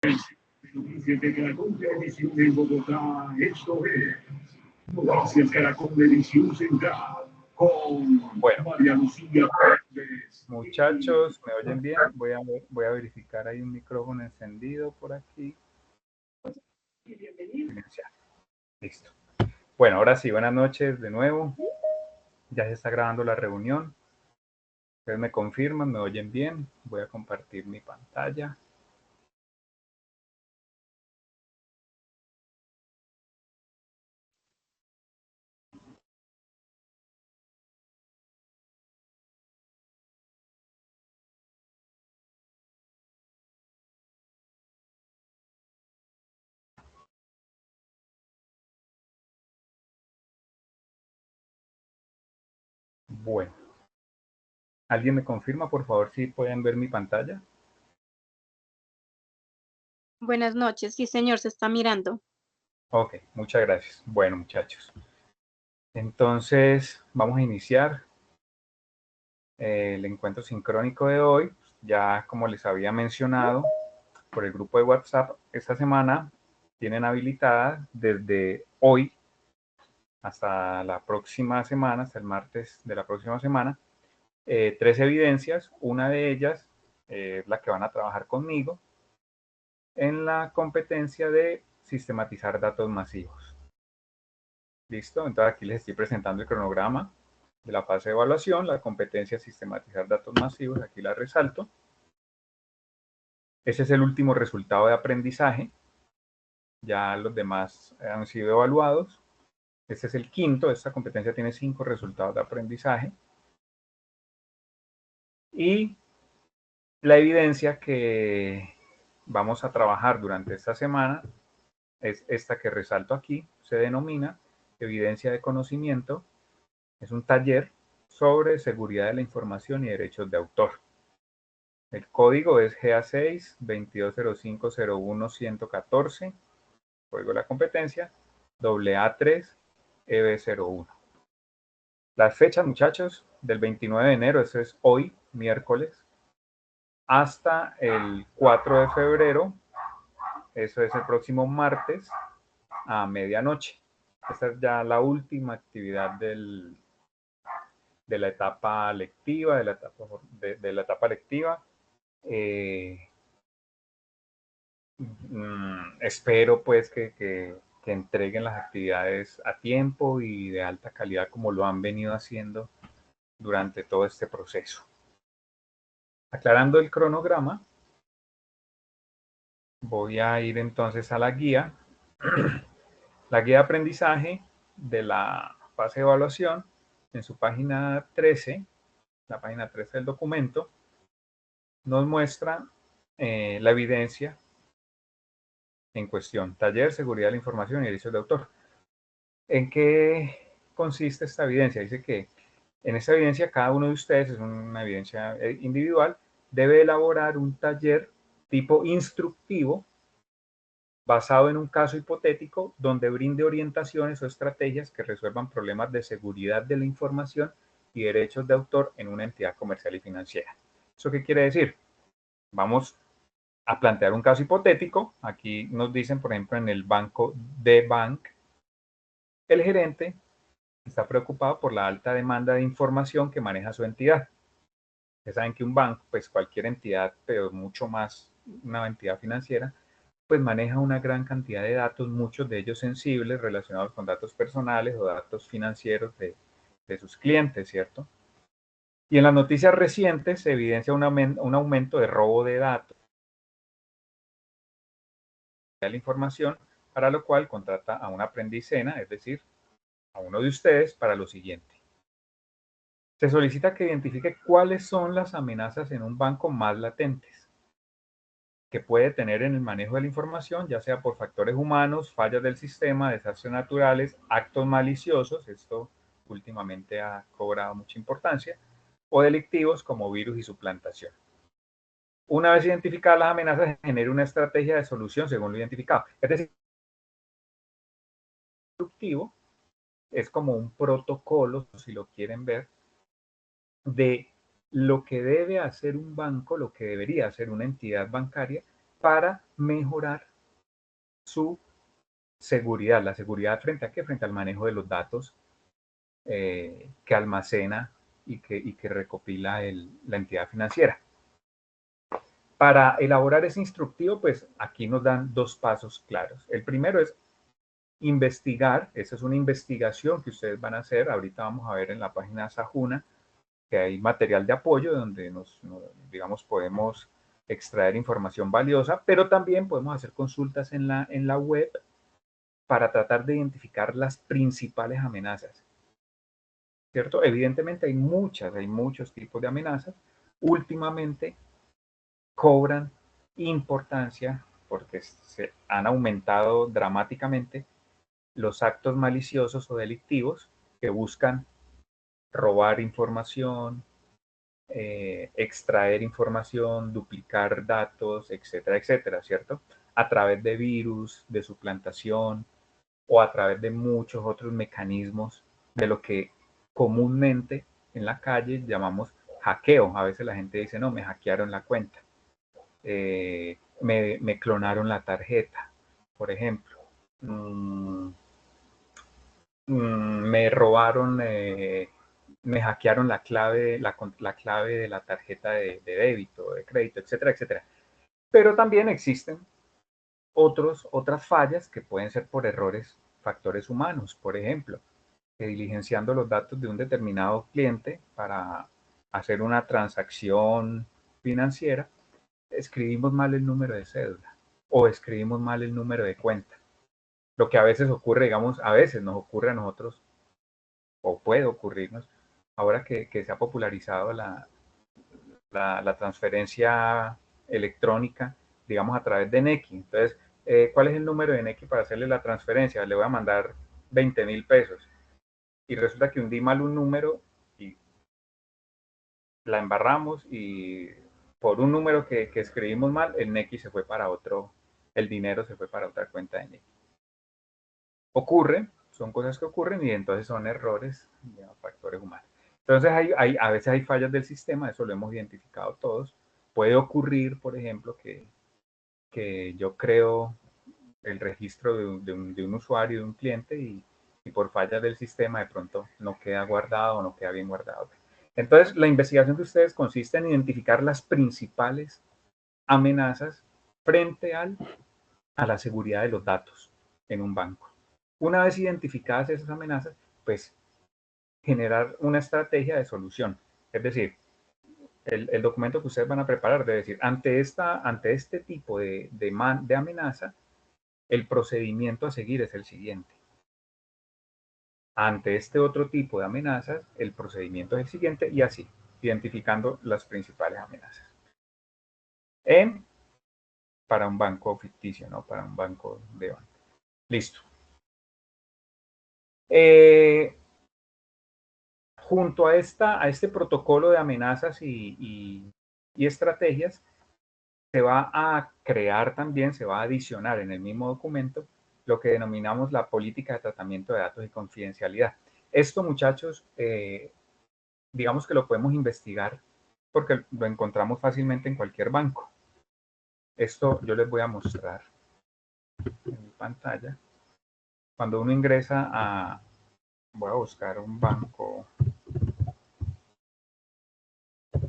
Noticias de Caracol Televisión en Bogotá, esto es Noticias Caracol Televisión Central con María Lucía Fernández. Muchachos, ¿me oyen bien? Voy a verificar, hay un micrófono encendido por aquí. Listo. Bueno, ahora sí, buenas noches de nuevo. Ya se está grabando la reunión. Ustedes me confirman, me oyen bien. Voy a compartir mi pantalla. Bueno, ¿alguien me confirma, por favor, si pueden ver mi pantalla? Buenas noches, sí señor, se está mirando. Ok, muchas gracias. Bueno, muchachos. Entonces, vamos a iniciar el encuentro sincrónico de hoy. Ya como les había mencionado por el grupo de WhatsApp, esta semana tienen habilitada desde hoy hasta la próxima semana, hasta el martes de la próxima semana, 3 evidencias. Una de ellas es la que van a trabajar conmigo en la competencia de sistematizar datos masivos. ¿Listo? Entonces aquí les estoy presentando el cronograma de la fase de evaluación, la competencia sistematizar datos masivos, aquí la resalto. Ese es el último resultado de aprendizaje. Ya los demás han sido evaluados. Este es el quinto. Esta competencia tiene 5 resultados de aprendizaje. Y la evidencia que vamos a trabajar durante esta semana es esta que resalto aquí. Se denomina evidencia de conocimiento. Es un taller sobre seguridad de la información y derechos de autor. El código es GA6 2205011114. Código de la competencia AA3 EB01. Las fechas, muchachos, del 29 de enero, eso es hoy, miércoles, hasta el 4 de febrero, eso es el próximo martes, a medianoche. Esta es ya la última actividad de la etapa lectiva, de la etapa lectiva. Espero pues que entreguen las actividades a tiempo y de alta calidad como lo han venido haciendo durante todo este proceso. Aclarando el cronograma, voy a ir entonces a la guía. La guía de aprendizaje de la fase de evaluación, en su página 13, la página 13 del documento, nos muestra la evidencia en cuestión. Taller, seguridad de la información y derechos de autor. ¿En qué consiste esta evidencia? Dice que en esta evidencia cada uno de ustedes, es una evidencia individual, debe elaborar un taller tipo instructivo basado en un caso hipotético donde brinde orientaciones o estrategias que resuelvan problemas de seguridad de la información y derechos de autor en una entidad comercial y financiera. ¿Eso qué quiere decir? Vamos a plantear un caso hipotético. Aquí nos dicen, por ejemplo, en el banco D-Bank, el gerente está preocupado por la alta demanda de información que maneja su entidad. Ustedes saben que un banco, pues cualquier entidad, pero mucho más una entidad financiera, pues maneja una gran cantidad de datos, muchos de ellos sensibles relacionados con datos personales o datos financieros de sus clientes, ¿cierto? Y en las noticias recientes se evidencia un aumento de robo de datos de la información, para lo cual contrata a una aprendizena, es decir, a uno de ustedes, para lo siguiente. Se solicita que identifique cuáles son las amenazas en un banco más latentes que puede tener en el manejo de la información, ya sea por factores humanos, fallas del sistema, desastres naturales, actos maliciosos, esto últimamente ha cobrado mucha importancia, o delictivos como virus y suplantación. Una vez identificadas las amenazas, genera una estrategia de solución según lo identificado. Es decir, instructivo es como un protocolo, si lo quieren ver, de lo que debe hacer un banco, lo que debería hacer una entidad bancaria para mejorar su seguridad. ¿La seguridad frente a qué? Frente al manejo de los datos que almacena y que recopila la entidad financiera. Para elaborar ese instructivo, pues aquí nos dan dos pasos claros. El primero es investigar. Esa es una investigación que ustedes van a hacer. Ahorita vamos a ver en la página Sajuna que hay material de apoyo donde digamos, podemos extraer información valiosa, pero también podemos hacer consultas en la web para tratar de identificar las principales amenazas, ¿cierto? Evidentemente hay muchos tipos de amenazas. Últimamente cobran importancia porque se han aumentado dramáticamente los actos maliciosos o delictivos que buscan robar información, extraer información, duplicar datos, etcétera, etcétera, ¿cierto? A través de virus, de suplantación o a través de muchos otros mecanismos de lo que comúnmente en la calle llamamos hackeo. A veces la gente dice, no, me hackearon la cuenta, me clonaron la tarjeta, por ejemplo. Me robaron, me hackearon la clave de la tarjeta de débito, de crédito, etcétera, etcétera. Pero también existen otras fallas que pueden ser por factores humanos. Por ejemplo, diligenciando los datos de un determinado cliente para hacer una transacción financiera, escribimos mal el número de cédula o escribimos mal el número de cuenta. Lo que a veces ocurre, digamos, a veces nos ocurre a nosotros o puede ocurrirnos, ahora que se ha popularizado la transferencia electrónica, digamos, a través de Nequi. Entonces, ¿cuál es el número de Nequi para hacerle la transferencia? Le voy a mandar 20.000 pesos. Y resulta que hundí mal un número y la embarramos y por un número que escribimos mal, el Nequi se fue para otro, el dinero se fue para otra cuenta de Nequi. Ocurre, son cosas que ocurren y entonces son errores, factores humanos. Entonces a veces hay fallas del sistema, eso lo hemos identificado todos. Puede ocurrir, por ejemplo, que yo creo el registro de un usuario, de un cliente y por fallas del sistema de pronto no queda guardado o no queda bien guardado. Entonces la investigación de ustedes consiste en identificar las principales amenazas frente a la seguridad de los datos en un banco. Una vez identificadas esas amenazas, pues generar una estrategia de solución. Es decir, el documento que ustedes van a preparar debe decir, ante este tipo de amenaza, el procedimiento a seguir es el siguiente. Ante este otro tipo de amenazas, el procedimiento es el siguiente y así, identificando las principales amenazas. Para un banco ficticio, ¿no? Para un banco de banco. Listo. Junto a este protocolo de amenazas y estrategias, se va a crear también, se va a adicionar en el mismo documento lo que denominamos la política de tratamiento de datos y confidencialidad. Esto, muchachos, digamos que lo podemos investigar porque lo encontramos fácilmente en cualquier banco. Esto yo les voy a mostrar en mi pantalla. Cuando uno ingresa voy a buscar un banco,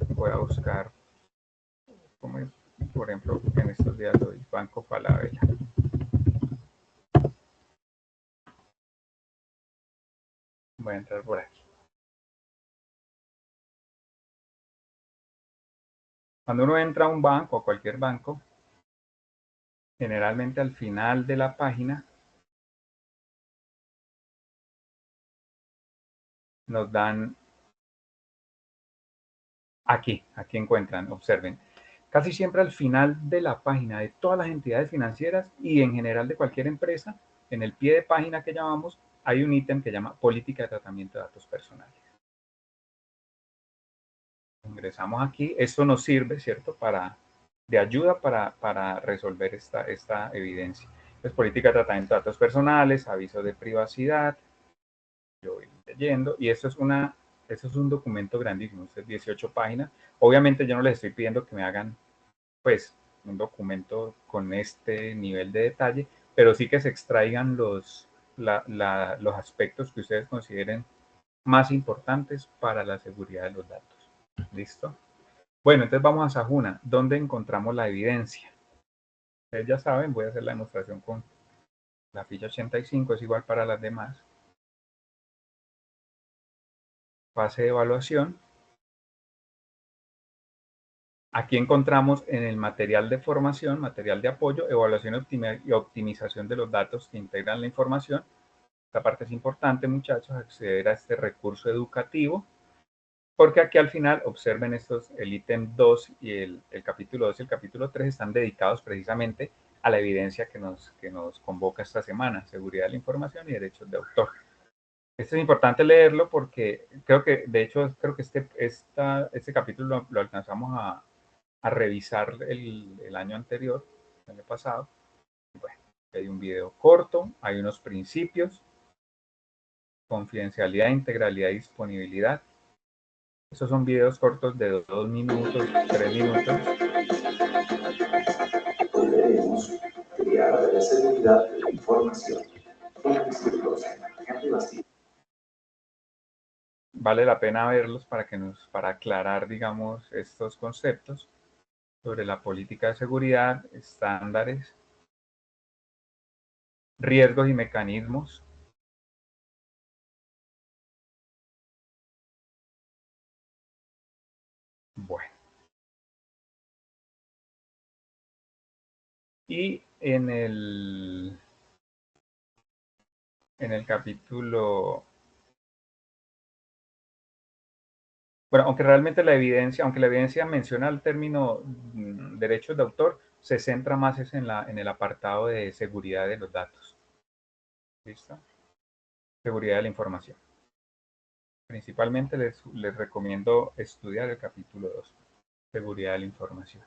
voy a buscar, por ejemplo, en estos días hoy, Banco Falabella. Voy a entrar por aquí. Cuando uno entra a un banco, a cualquier banco, generalmente al final de la página nos dan aquí encuentran, observen. Casi siempre al final de la página de todas las entidades financieras y en general de cualquier empresa, en el pie de página que llamamos, hay un ítem que llama política de tratamiento de datos personales. Ingresamos aquí, esto nos sirve, ¿cierto?, de ayuda para resolver esta evidencia. Es política de tratamiento de datos personales, aviso de privacidad, yo voy leyendo, y esto es un documento grandísimo, es 18 páginas. Obviamente yo no les estoy pidiendo que me hagan, pues, un documento con este nivel de detalle, pero sí que se extraigan los aspectos que ustedes consideren más importantes para la seguridad de los datos. ¿Listo? Bueno, entonces vamos a Sajuna. ¿Dónde encontramos la evidencia? Ustedes ya saben, voy a hacer la demostración con la ficha 85, es igual para las demás. Fase de evaluación. Aquí encontramos en el material de formación, material de apoyo, evaluación y optimización de los datos que integran la información. Esta parte es importante, muchachos, acceder a este recurso educativo, porque aquí al final, observen estos, el ítem 2 y el capítulo 2 y el capítulo 3 están dedicados precisamente a la evidencia que nos convoca esta semana, seguridad de la información y derechos de autor. Esto es importante leerlo porque creo que, de hecho, creo que este capítulo lo alcanzamos a revisar el año anterior, el año pasado. Bueno, hay un video corto, hay unos principios, confidencialidad, integralidad y disponibilidad. Estos son videos cortos de 2 minutos, 3 minutos. Debemos crear la seguridad de la información. Vale la pena verlos para aclarar, digamos, estos conceptos sobre la política de seguridad, estándares, riesgos y mecanismos. Bueno. Y en el capítulo, bueno, aunque la evidencia menciona el término derechos de autor, se centra más en el apartado de seguridad de los datos. ¿Listo? Seguridad de la información. Principalmente les recomiendo estudiar el capítulo 2, seguridad de la información.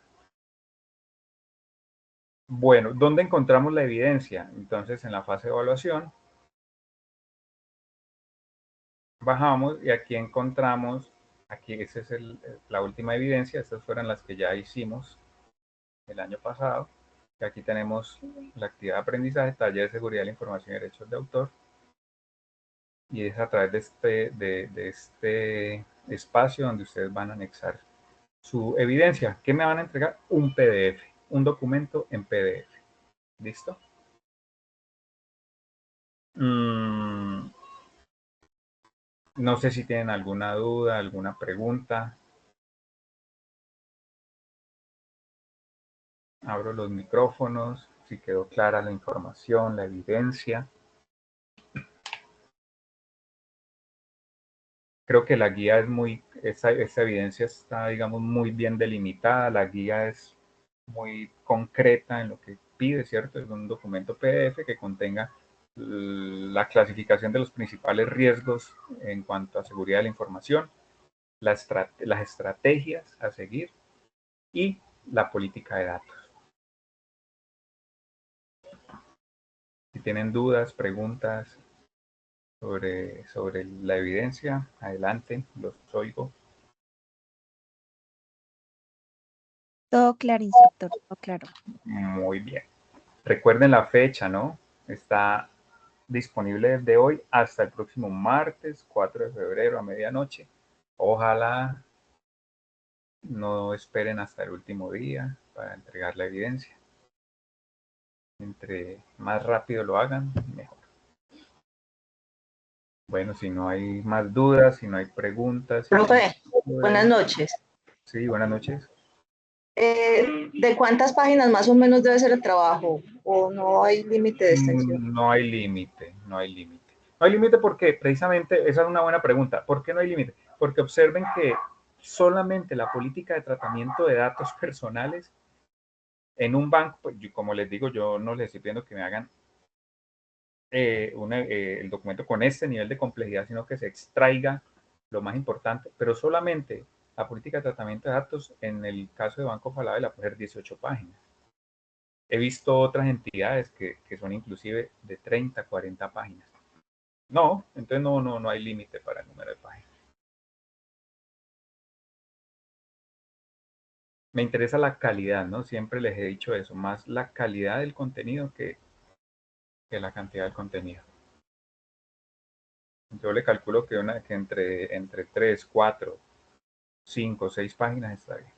Bueno, ¿dónde encontramos la evidencia? Entonces, en la fase de evaluación, bajamos y aquí encontramos, esa es la última evidencia, estas fueron las que ya hicimos el año pasado. Y aquí tenemos la actividad de aprendizaje, taller de seguridad de la información y derechos de autor. Y es a través de este espacio donde ustedes van a anexar su evidencia. ¿Qué me van a entregar? Un PDF, un documento en PDF. ¿Listo? No sé si tienen alguna duda, alguna pregunta. Abro los micrófonos, si quedó clara la información, la evidencia. Creo que la guía esa evidencia está, digamos, muy bien delimitada. La guía es muy concreta en lo que pide, ¿cierto? Es un documento PDF que contenga la clasificación de los principales riesgos en cuanto a seguridad de la información, las estrategias a seguir y la política de datos. Si tienen dudas, preguntas sobre la evidencia, adelante, los oigo. Todo claro, instructor, todo claro. Muy bien. Recuerden la fecha, ¿no? Está disponible desde hoy hasta el próximo martes, 4 de febrero a medianoche. Ojalá no esperen hasta el último día para entregar la evidencia. Entre más rápido lo hagan, mejor. Bueno, si no hay más dudas, si no hay preguntas. Profe, buenas noches. Sí, buenas noches. ¿De cuántas páginas más o menos debe ser el trabajo? ¿O no hay límite de extensión? No hay límite, no hay límite. No hay límite porque precisamente, esa es una buena pregunta. ¿Por qué no hay límite? Porque observen que solamente la política de tratamiento de datos personales en un banco, pues, como les digo, yo no les estoy pidiendo que me hagan el documento con este nivel de complejidad, sino que se extraiga lo más importante, pero solamente la política de tratamiento de datos en el caso de Banco Falabella la puede ser 18 páginas. He visto otras entidades que son inclusive de 30, 40 páginas. No, entonces no hay límite para el número de páginas. Me interesa la calidad, ¿no? Siempre les he dicho eso, más la calidad del contenido que la cantidad del contenido. Yo le calculo que entre 3, 4, 5, 6 páginas está bien.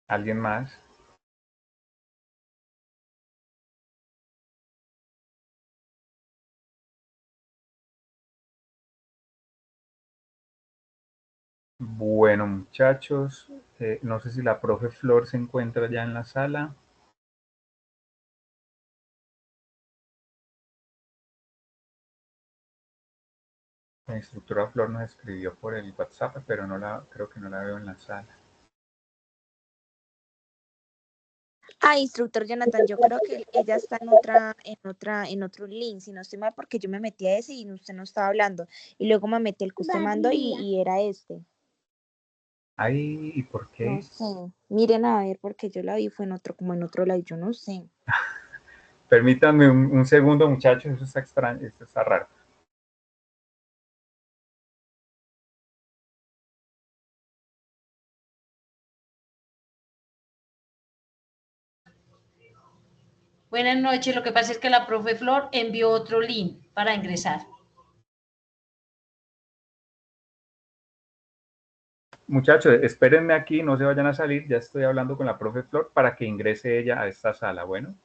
¿Alguien más? Bueno, muchachos, no sé si la profe Flor se encuentra ya en la sala. La instructora Flor nos escribió por el WhatsApp, pero creo que no la veo en la sala. Instructor Jonathan, yo creo que ella está en otro link, si no estoy mal, porque yo me metí a ese y usted no estaba hablando. Y luego me metí el custom mando y era este. Ay, ¿y por qué? No sé. Miren a ver, porque yo la vi, fue como en otro lado, yo no sé. Permítanme un segundo, muchachos, eso está extraño, esto está raro. Buenas noches, lo que pasa es que la profe Flor envió otro link para ingresar. Muchachos, espérenme aquí, no se vayan a salir, ya estoy hablando con la profe Flor para que ingrese ella a esta sala, bueno.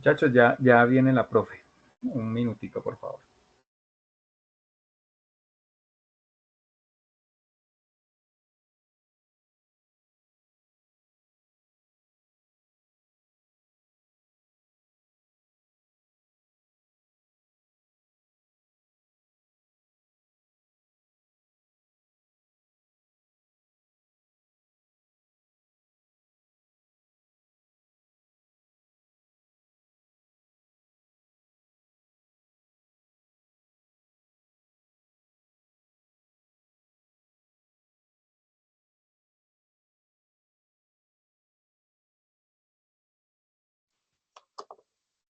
Muchachos, ya viene la profe. Un minutico, por favor.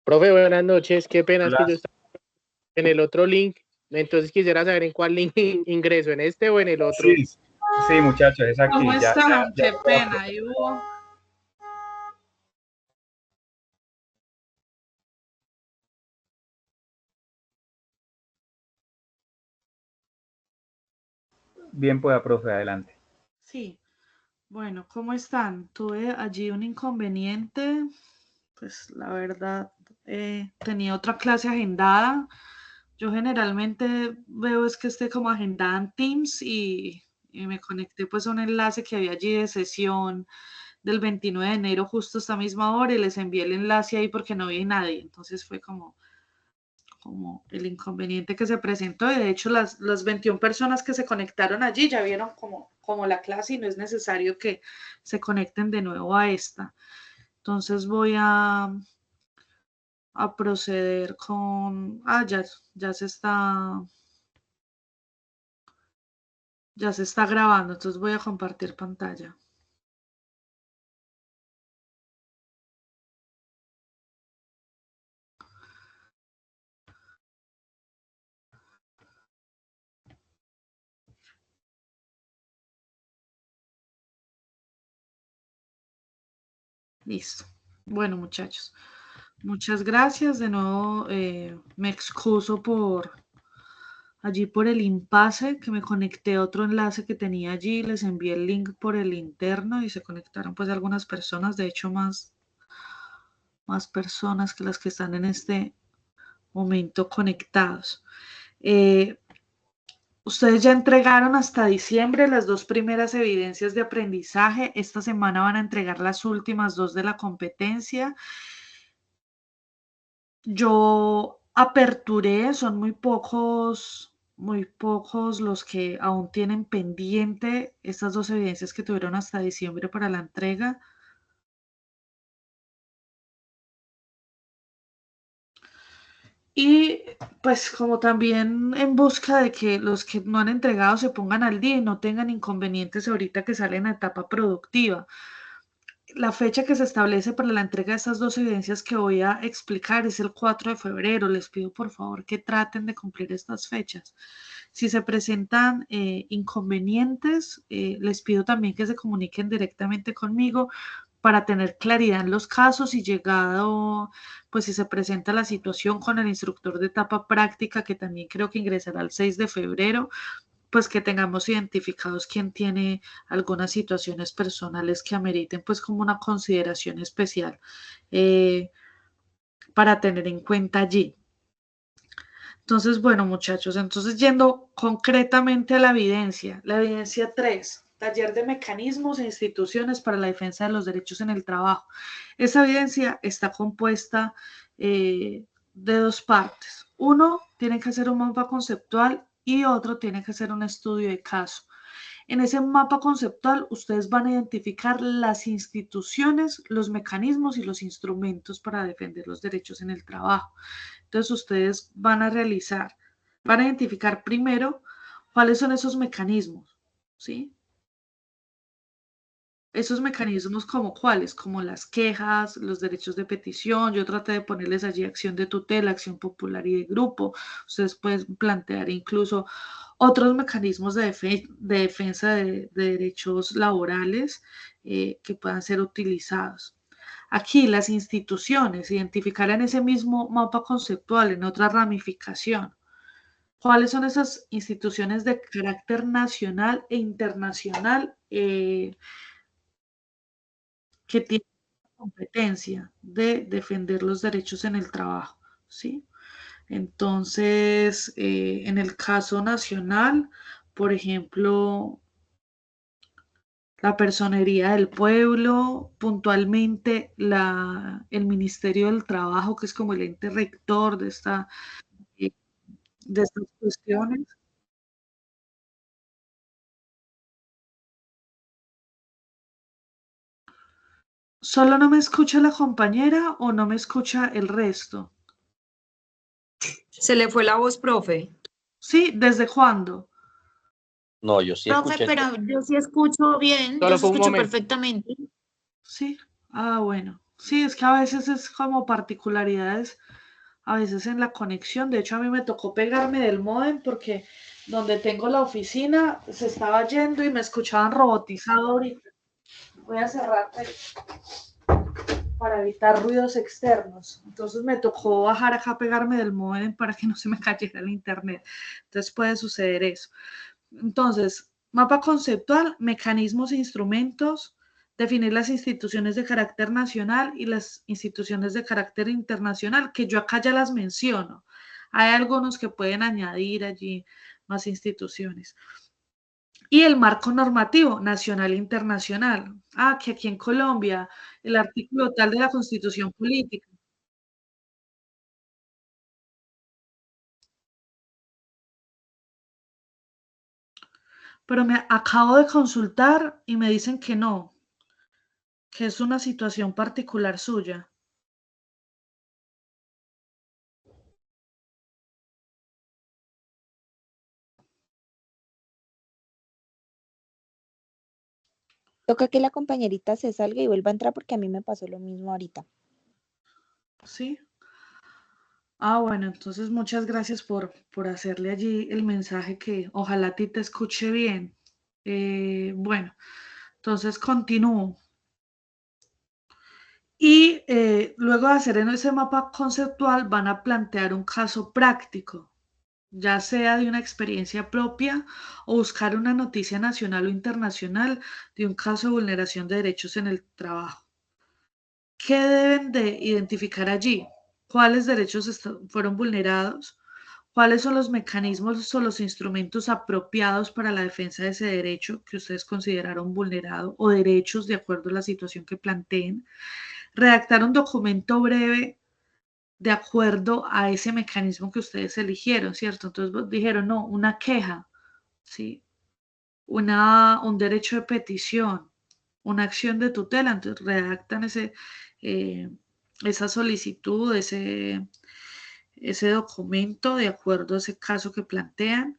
Profe, buenas noches. Qué pena es Hola. que yo estaba en el otro link. Entonces quisiera saber en cuál link ingreso, en este o en el otro. Sí, muchachos, es aquí. ¿Cómo Ya, están? ya, Qué pena, Ivo. Bien pueda, profe, adelante. Sí, bueno, ¿cómo están? Tuve allí un inconveniente, pues la verdad, tenía otra clase agendada. Yo generalmente veo es que esté como agendada en Teams y me conecté pues a un enlace que había allí de sesión del 29 de enero justo a esta misma hora y les envié el enlace ahí porque no vi nadie. Entonces fue como el inconveniente que se presentó y de hecho las 21 personas que se conectaron allí ya vieron como la clase y no es necesario que se conecten de nuevo a esta. Entonces voy a proceder con... ya se está grabando, entonces voy a compartir pantalla. Listo. Bueno, muchachos, muchas gracias. De nuevo, me excuso allí por el impasse, que me conecté a otro enlace que tenía allí, les envié el link por el interno y se conectaron pues algunas personas, de hecho más personas que las que están en este momento conectados. Ustedes ya entregaron hasta diciembre las 2 primeras evidencias de aprendizaje. Esta semana van a entregar las últimas 2 de la competencia. Yo aperturé, son muy pocos los que aún tienen pendiente estas 2 evidencias que tuvieron hasta diciembre para la entrega. Y pues como también en busca de que los que no han entregado se pongan al día y no tengan inconvenientes ahorita que salen a etapa productiva. La fecha que se establece para la entrega de estas 2 evidencias que voy a explicar es el 4 de febrero. Les pido por favor que traten de cumplir estas fechas. Si se presentan inconvenientes, les pido también que se comuniquen directamente conmigo para tener claridad en los casos y llegado, pues si se presenta la situación con el instructor de etapa práctica, que también creo que ingresará el 6 de febrero, pues que tengamos identificados quién tiene algunas situaciones personales que ameriten pues como una consideración especial para tener en cuenta allí. Entonces, bueno, muchachos, entonces yendo concretamente a la evidencia 3, taller de mecanismos e instituciones para la defensa de los derechos en el trabajo. Esa evidencia está compuesta de 2 partes. Uno, tiene que hacer un mapa conceptual y otro tiene que hacer un estudio de caso. En ese mapa conceptual, ustedes van a identificar las instituciones, los mecanismos y los instrumentos para defender los derechos en el trabajo. Entonces, ustedes van a identificar primero cuáles son esos mecanismos, ¿sí? Esos mecanismos como cuáles, como las quejas, los derechos de petición. Yo traté de ponerles allí acción de tutela, acción popular y de grupo. Ustedes pueden plantear incluso otros mecanismos de defensa de derechos laborales que puedan ser utilizados. Aquí las instituciones, identificar en ese mismo mapa conceptual, en otra ramificación, cuáles son esas instituciones de carácter nacional e internacional que tienen competencia de defender los derechos en el trabajo, ¿sí? Entonces, en el caso nacional, por ejemplo, la Personería del Pueblo, puntualmente el Ministerio del Trabajo, que es como el ente rector eh, de estas cuestiones. ¿Solo no me escucha la compañera o no me escucha el resto? Se le fue la voz, profe. Sí, ¿desde cuándo? No, yo sí Profe, escuché. pero yo sí escucho bien, Solo yo sí fue un escucho momento. perfectamente. Sí, bueno. Sí, es que a veces es como particularidades, a veces en la conexión. De hecho, a mí me tocó pegarme del módem porque donde tengo la oficina se estaba yendo y me escuchaban robotizado ahorita. Voy a cerrar para evitar ruidos externos. Entonces me tocó bajar acá, pegarme del módem para que no se me cayera el internet. Entonces puede suceder eso. Entonces, mapa conceptual, mecanismos e instrumentos, definir las instituciones de carácter nacional y las instituciones de carácter internacional, que yo acá ya las menciono. Hay algunos que pueden añadir allí más instituciones. Y el marco normativo nacional e internacional. Que aquí en Colombia, el artículo tal de la Constitución Política. Pero me acabo de consultar y me dicen que no, que es una situación particular suya. Toca que la compañerita se salga y vuelva a entrar porque a mí me pasó lo mismo ahorita. ¿Sí? Bueno, entonces muchas gracias por hacerle allí el mensaje que ojalá a ti te escuche bien. Bueno, entonces continúo. Y luego de hacer en ese mapa conceptual van a plantear un caso práctico, ya sea de una experiencia propia o buscar una noticia nacional o internacional de un caso de vulneración de derechos en el trabajo. ¿Qué deben de identificar allí? ¿Cuáles derechos fueron vulnerados? ¿Cuáles son los mecanismos o los instrumentos apropiados para la defensa de ese derecho que ustedes consideraron vulnerado o derechos de acuerdo a la situación que planteen? Redactar un documento breve de acuerdo a ese mecanismo que ustedes eligieron, ¿cierto? Entonces dijeron, no, una queja, ¿sí? Un derecho de petición, una acción de tutela, entonces redactan esa solicitud, ese documento de acuerdo a ese caso que plantean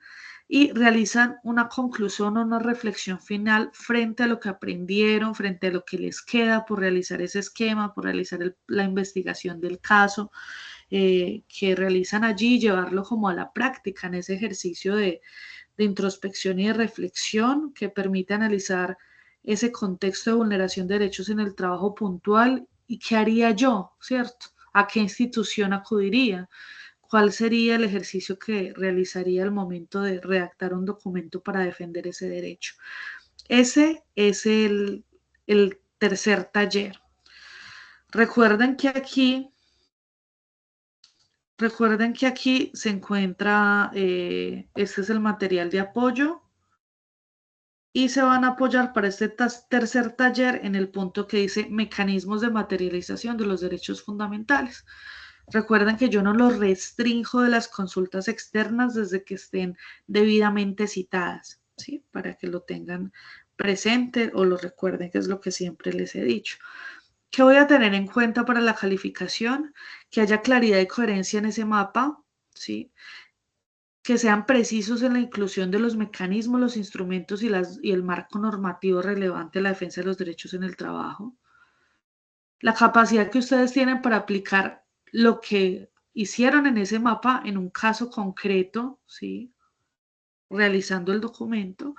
y realizan una conclusión o una reflexión final frente a lo que aprendieron, frente a lo que les queda por realizar ese esquema, por realizar la investigación del caso que realizan allí, llevarlo como a la práctica en ese ejercicio de introspección y de reflexión que permite analizar ese contexto de vulneración de derechos en el trabajo puntual y qué haría yo, ¿cierto? ¿A qué institución acudiría? ¿Cuál sería el ejercicio que realizaría al momento de redactar un documento para defender ese derecho? Ese es el tercer taller. Recuerden que aquí se encuentra, este es el material de apoyo y se van a apoyar para este tercer taller en el punto que dice mecanismos de materialización de los derechos fundamentales. Recuerden que yo no los restrinjo de las consultas externas desde que estén debidamente citadas, ¿sí? Para que lo tengan presente o lo recuerden, que es lo que siempre les he dicho. ¿Qué voy a tener en cuenta para la calificación? Que haya claridad y coherencia en ese mapa, ¿sí? Que sean precisos en la inclusión de los mecanismos, los instrumentos y el marco normativo relevante a la defensa de los derechos en el trabajo. La capacidad que ustedes tienen para aplicar lo que hicieron en ese mapa en un caso concreto, ¿sí? Realizando el documento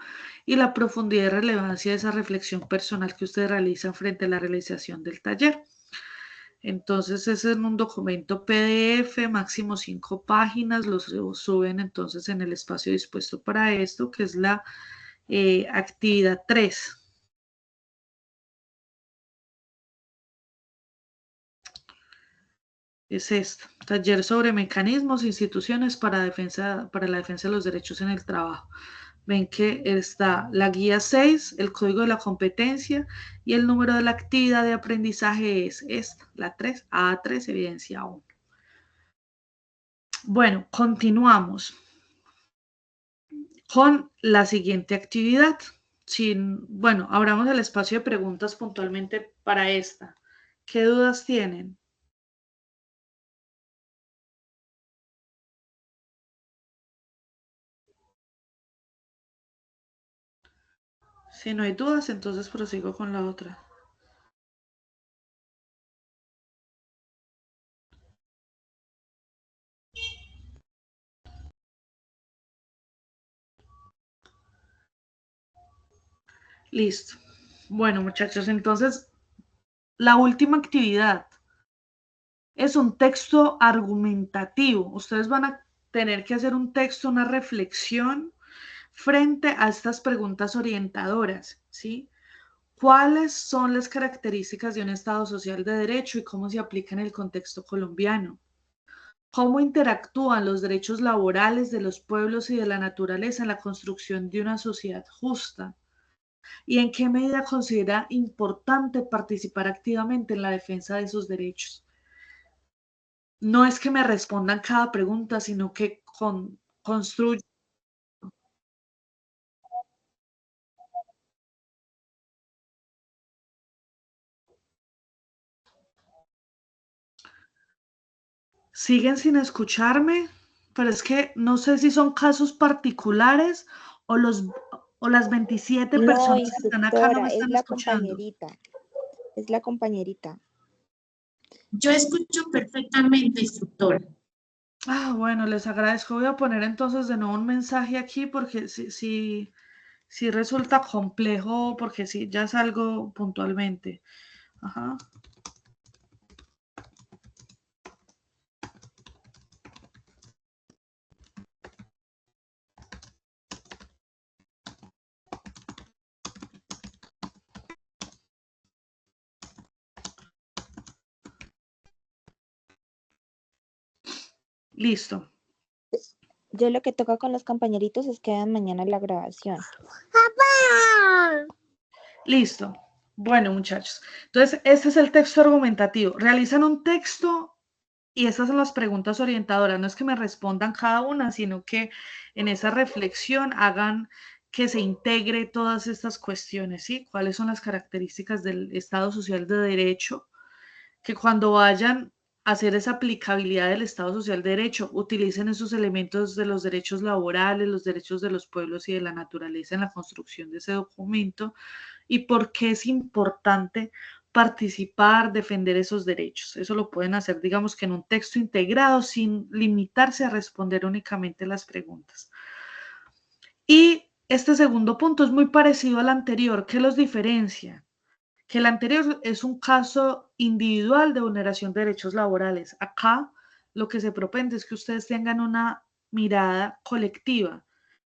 y la profundidad y relevancia de esa reflexión personal que ustedes realizan frente a la realización del taller. Entonces es en un documento PDF, máximo 5 páginas, los suben entonces en el espacio dispuesto para esto, que es la actividad 3. Es esta, taller sobre mecanismos e instituciones para la defensa de los derechos en el trabajo. Ven que está la guía 6, el código de la competencia y el número de la actividad de aprendizaje es esta, la 3, A3, evidencia 1. Bueno, continuamos con la siguiente actividad. Bueno, abramos el espacio de preguntas puntualmente para esta. ¿Qué dudas tienen? Si no hay dudas, entonces prosigo con la otra. Listo. Bueno, muchachos, entonces la última actividad es un texto argumentativo. Ustedes van a tener que hacer un texto, una reflexión frente a estas preguntas orientadoras, ¿sí? ¿Cuáles son las características de un Estado social de derecho y cómo se aplica en el contexto colombiano? ¿Cómo interactúan los derechos laborales de los pueblos y de la naturaleza en la construcción de una sociedad justa? ¿Y en qué medida considera importante participar activamente en la defensa de esos derechos? No es que me respondan cada pregunta, sino que construyan. Siguen sin escucharme, pero es que no sé si son casos particulares o las 27 No, personas que están acá no me instructora, es están la escuchando. compañerita. Es la compañerita. Yo escucho perfectamente, instructora. Ah, bueno, les agradezco. Voy a poner entonces de nuevo un mensaje aquí porque sí resulta complejo, porque sí, ya salgo puntualmente. Ajá. Listo. Yo lo que toca con los compañeritos es que hagan mañana la grabación. Listo. Bueno, muchachos. Entonces, este es el texto argumentativo. Realizan un texto y estas son las preguntas orientadoras. No es que me respondan cada una, sino que en esa reflexión hagan que se integre todas estas cuestiones, ¿sí? ¿Cuáles son las características del Estado social de derecho? Que cuando vayan a hacer esa aplicabilidad del Estado social de derecho, utilicen esos elementos de los derechos laborales, los derechos de los pueblos y de la naturaleza en la construcción de ese documento y por qué es importante participar, defender esos derechos. Eso lo pueden hacer, digamos que en un texto integrado sin limitarse a responder únicamente las preguntas. Y este segundo punto es muy parecido al anterior. ¿Qué los diferencia? Que el anterior es un caso individual de vulneración de derechos laborales. Acá lo que se propende es que ustedes tengan una mirada colectiva.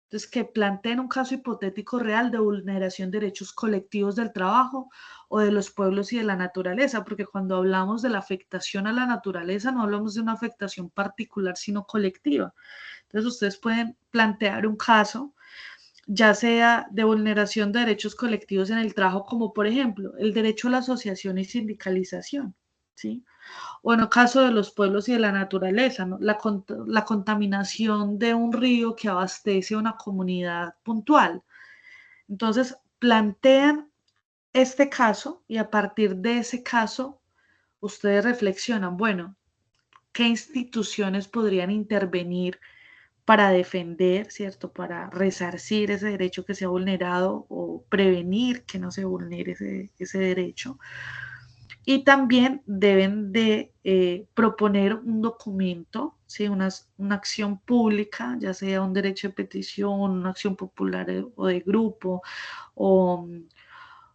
Entonces, que planteen un caso hipotético real de vulneración de derechos colectivos del trabajo o de los pueblos y de la naturaleza, porque cuando hablamos de la afectación a la naturaleza no hablamos de una afectación particular, sino colectiva. Entonces, ustedes pueden plantear un caso ya sea de vulneración de derechos colectivos en el trabajo, como por ejemplo el derecho a la asociación y sindicalización, ¿sí? O en el caso de los pueblos y de la naturaleza, ¿no? La contaminación de un río que abastece a una comunidad puntual. Entonces, plantean este caso y a partir de ese caso, ustedes reflexionan, bueno, ¿qué instituciones podrían intervenir para defender, ¿cierto? Para resarcir ese derecho que se ha vulnerado o prevenir que no se vulnere ese derecho. Y también deben de proponer un documento, ¿sí? Una acción pública, ya sea un derecho de petición, una acción popular o de grupo, o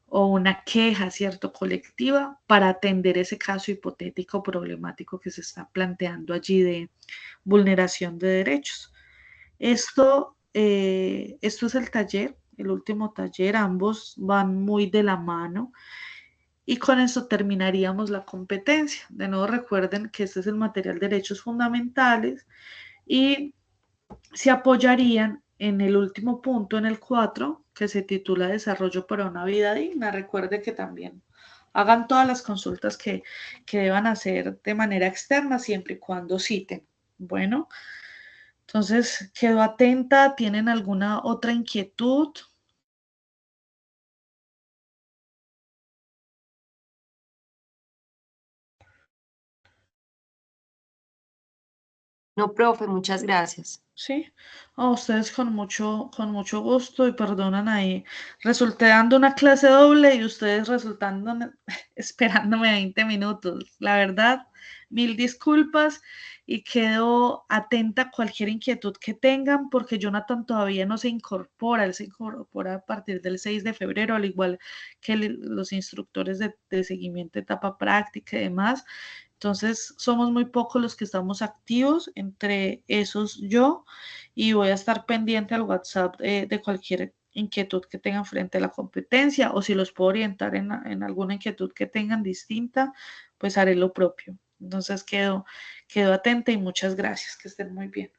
una queja, ¿cierto? Colectiva para atender ese caso hipotético problemático que se está planteando allí de vulneración de derechos. Esto es el taller, el último taller, ambos van muy de la mano y con esto terminaríamos la competencia. De nuevo recuerden que este es el material de derechos fundamentales y se apoyarían en el último punto, en el 4, que se titula Desarrollo para una vida digna. Recuerde que también hagan todas las consultas que deban hacer de manera externa, siempre y cuando citen. Bueno, entonces quedo atenta. ¿Tienen alguna otra inquietud? No, profe, muchas gracias. Sí, a ustedes con mucho gusto y perdonan ahí. Resulté dando una clase doble y ustedes resultando esperándome 20 minutos. La verdad, mil disculpas y quedo atenta a cualquier inquietud que tengan porque Jonathan todavía no se incorpora, él se incorpora a partir del 6 de febrero, al igual que los instructores de seguimiento de etapa práctica y demás. Entonces, somos muy pocos los que estamos activos, entre esos yo, y voy a estar pendiente al WhatsApp de cualquier inquietud que tengan frente a la competencia o si los puedo orientar en alguna inquietud que tengan distinta, pues haré lo propio. Entonces, quedo atenta y muchas gracias, que estén muy bien.